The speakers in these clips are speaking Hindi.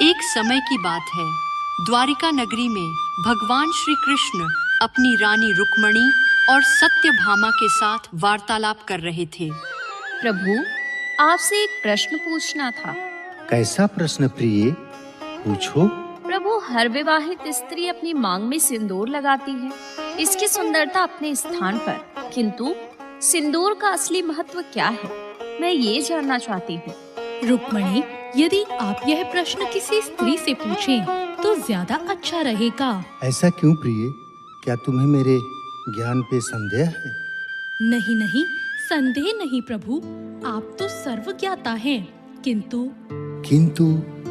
एक समय की बात है, द्वारिका नगरी में भगवान श्री कृष्ण अपनी रानी रुक्मणी और सत्यभामा के साथ वार्तालाप कर रहे थे। प्रभु, आपसे एक प्रश्न पूछना था। कैसा प्रश्न प्रिय? पूछो। प्रभु, हर विवाहित स्त्री अपनी मांग में सिंदूर लगाती है। इसकी सुंदरता अपने स्थान पर, किंतु सिंदूर का असली महत्व क्या है, मैं ये जानना चाहती हूँ। रुक्मणी, यदि आप यह प्रश्न किसी स्त्री से पूछें तो ज्यादा अच्छा रहेगा। ऐसा क्यों प्रिय? क्या तुम्हें मेरे ज्ञान पे संदेह है? नहीं नहीं, संदेह नहीं प्रभु, आप तो सर्वज्ञाता हैं। किंतु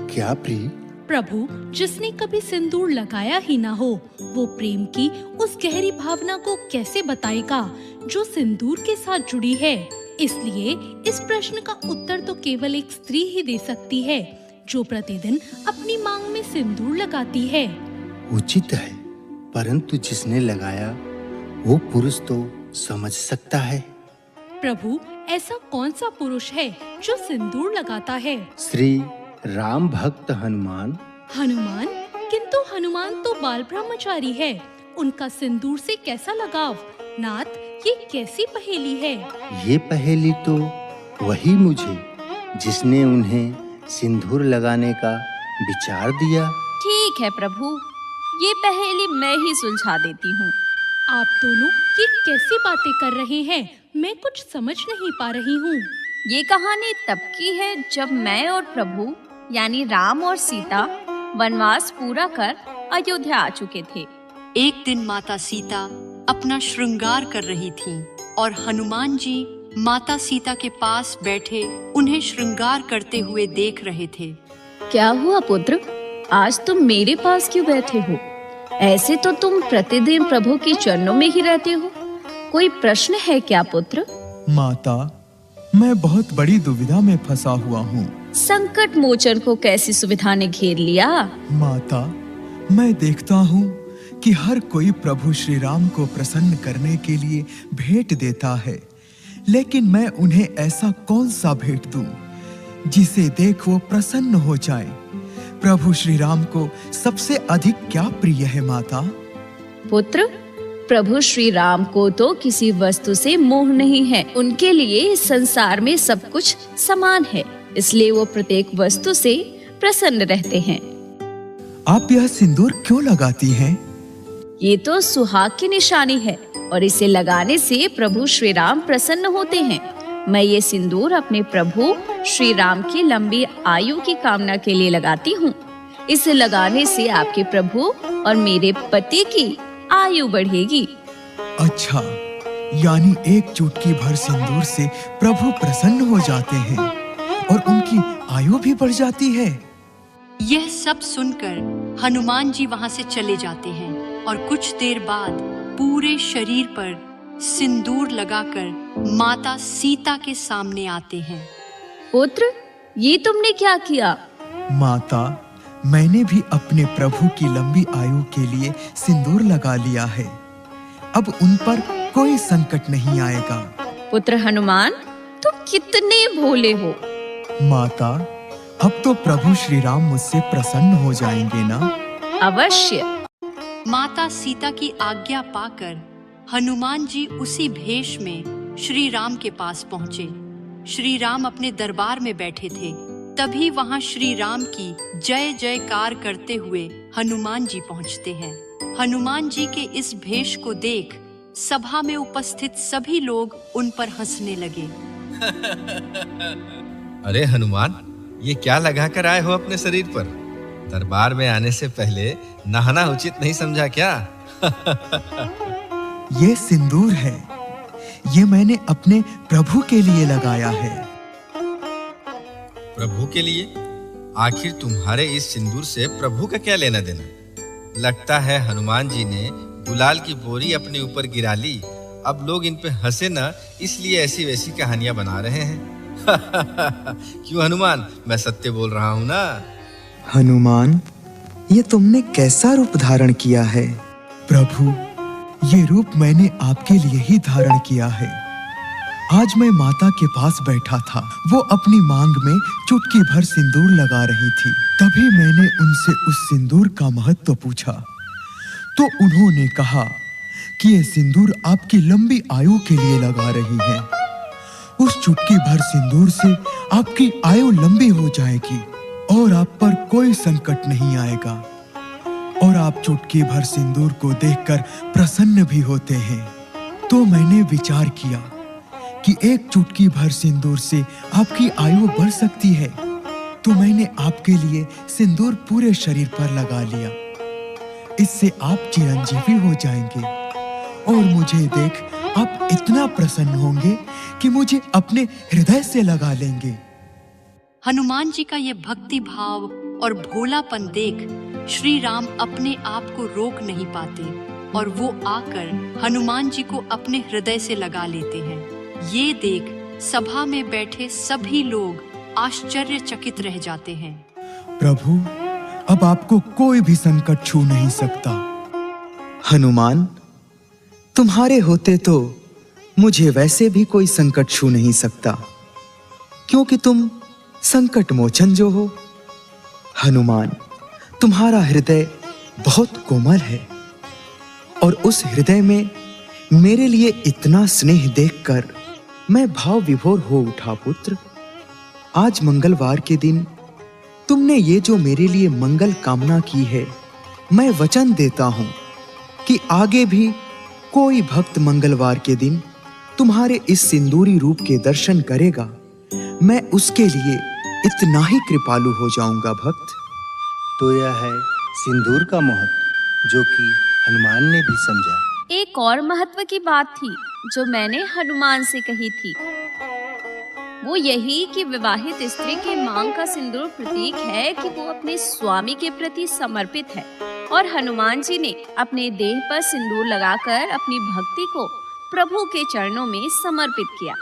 क्या प्रिय? प्रभु, जिसने कभी सिंदूर लगाया ही ना हो, वो प्रेम की उस गहरी भावना को कैसे बताएगा जो सिंदूर के साथ जुड़ी है। इसलिए इस प्रश्न का उत्तर तो केवल एक स्त्री ही दे सकती है, जो प्रतिदिन अपनी मांग में सिंदूर लगाती है। उचित है, परंतु जिसने लगाया वो पुरुष तो समझ सकता है। प्रभु, ऐसा कौन सा पुरुष है जो सिंदूर लगाता है? श्री राम भक्त हनुमान। हनुमान? किंतु हनुमान तो बाल ब्रह्मचारी है, उनका सिंदूर से कैसा लगाव? नाथ, ये कैसी पहेली है? ये पहेली तो वही मुझे, जिसने उन्हें सिंदूर लगाने का विचार दिया। ठीक है प्रभु, ये पहेली मैं ही सुलझा देती हूँ। आप दोनों ये कैसी बातें कर रहे हैं? मैं कुछ समझ नहीं पा रही हूँ। ये कहानी तब की है जब मैं और प्रभु यानी राम और सीता वनवास पूरा कर अयोध्या आ चुके थे। एक दिन माता सीता अपना श्रृंगार कर रही थीं और हनुमान जी माता सीता के पास बैठे उन्हें श्रृंगार करते हुए देख रहे थे। क्या हुआ पुत्र, आज तुम मेरे पास क्यों बैठे हो? ऐसे तो तुम प्रतिदिन प्रभु के चरणों में ही रहते हो। कोई प्रश्न है क्या पुत्र? माता, मैं बहुत बड़ी दुविधा में फंसा हुआ हूँ। संकट मोचन को कैसी सुविधा ने घेर लिया? माता, मैं देखता हूँ कि हर कोई प्रभु श्री राम को प्रसन्न करने के लिए भेंट देता है, लेकिन मैं उन्हें ऐसा कौन सा भेंट दूं जिसे देख वो प्रसन्न हो जाए? प्रभु श्री राम को सबसे अधिक क्या प्रिय है माता? पुत्र, प्रभु श्री राम को तो किसी वस्तु से मोह नहीं है। उनके लिए इस संसार में सब कुछ समान है, इसलिए वो प्रत्येक वस्तु से प्रसन्न रहते हैं। आप यह सिंदूर क्यों लगाती हैं? ये तो सुहाग की निशानी है और इसे लगाने से प्रभु श्री राम प्रसन्न होते हैं। मैं ये सिंदूर अपने प्रभु श्री राम की लंबी आयु की कामना के लिए लगाती हूँ। इसे लगाने से आपके प्रभु और मेरे पति की आयु बढ़ेगी। अच्छा, यानी एक चुटकी भर सिंदूर से प्रभु प्रसन्न हो जाते हैं और उनकी आयु भी बढ़ जाती है। यह सब सुनकर हनुमान जी वहां से चले जाते हैं और कुछ देर बाद पूरे शरीर पर सिंदूर लगाकर माता सीता के सामने आते हैं। पुत्र, ये तुमने क्या किया? माता, मैंने भी अपने प्रभु की लंबी आयु के लिए सिंदूर लगा लिया है। अब उन पर कोई संकट नहीं आएगा। पुत्र हनुमान, तुम कितने भोले हो। माता, अब तो प्रभु श्री राम मुझसे प्रसन्न हो जाएंगे ना? अवश्य। माता सीता की आज्ञा पाकर हनुमान जी उसी भेष में श्री राम के पास पहुँचे। श्री राम अपने दरबार में बैठे थे। तभी वहां श्री राम की जय जयकार करते हुए हनुमान जी पहुंचते हैं। हनुमान जी के इस भेष को देख सभा में उपस्थित सभी लोग उन पर हंसने लगे। अरे हनुमान, ये क्या लगा कर आए हो अपने शरीर पर? दरबार में आने से पहले नहाना उचित नहीं समझा क्या? ये सिंदूर है, ये मैंने अपने प्रभु के लिए लगाया है। प्रभु के लिए? आखिर तुम्हारे इस सिंदूर से प्रभु का क्या लेना देना? लगता है हनुमान जी ने गुलाल की बोरी अपने ऊपर गिरा ली। अब लोग इन पे हंसे ना, इसलिए ऐसी वैसी कहानियां बना रहे हैं। क्यों हनुमान, मैं सत्य बोल रहा हूँ ना? हनुमान, ये तुमने कैसा रूप धारण किया है? प्रभु, ये रूप मैंने आपके लिए ही धारण किया है। आज मैं माता के पास बैठा था। वो अपनी मांग में चुटकी भर सिंदूर लगा रही थी। तभी मैंने उनसे उस सिंदूर का महत्व पूछा, तो उन्होंने कहा कि यह सिंदूर आपकी लंबी आयु के लिए लगा रही है। उस चुटकी भर सिंदूर से आपकी आयु लंबी हो जाएगी और आप पर कोई संकट नहीं आएगा, और आप चुटकी भर सिंदूर को देखकर प्रसन्न भी होते हैं। तो मैंने विचार किया कि एक चुटकी भर सिंदूर से आपकी आयु बढ़ सकती है, तो मैंने आपके लिए सिंदूर पूरे शरीर पर लगा लिया। इससे आप चिरंजीवी हो जाएंगे और मुझे देख आप इतना प्रसन्न होंगे कि मुझे अपने हृदय से लगा लेंगे। हनुमान जी का ये भक्ति भाव और भोलापन देख श्री राम अपने आप को रोक नहीं पाते और वो आकर हनुमान जी को अपने हृदय से लगा लेते हैं। ये देख सभा में बैठे सभी लोग आश्चर्यचकित रह जाते हैं। प्रभु, अब आपको कोई भी संकट छू नहीं सकता। हनुमान, तुम्हारे होते तो मुझे वैसे भी कोई संकट छू नहीं सकता, क्योंकि तुम संकट मोचन जो हो। हनुमान, तुम्हारा हृदय बहुत कोमल है और उस हृदय में मेरे लिए इतना स्नेह देखकर मैं भाव विभोर हो उठा। पुत्र, आज मंगलवार के दिन तुमने ये जो मेरे लिए मंगल कामना की है, मैं वचन देता हूं कि आगे भी कोई भक्त मंगलवार के दिन तुम्हारे इस सिंदूरी रूप के दर्शन करेगा, मैं उसके लिए इतना ही कृपालु हो जाऊंगा। भक्त, तो यह है सिंदूर का महत्व जो कि हनुमान ने भी समझा। एक और महत्व की बात थी जो मैंने हनुमान से कही थी, वो यही कि विवाहित स्त्री के मांग का सिंदूर प्रतीक है कि वो अपने स्वामी के प्रति समर्पित है, और हनुमान जी ने अपने देह पर सिंदूर लगाकर अपनी भक्ति को प्रभु के चरणों में समर्पित किया।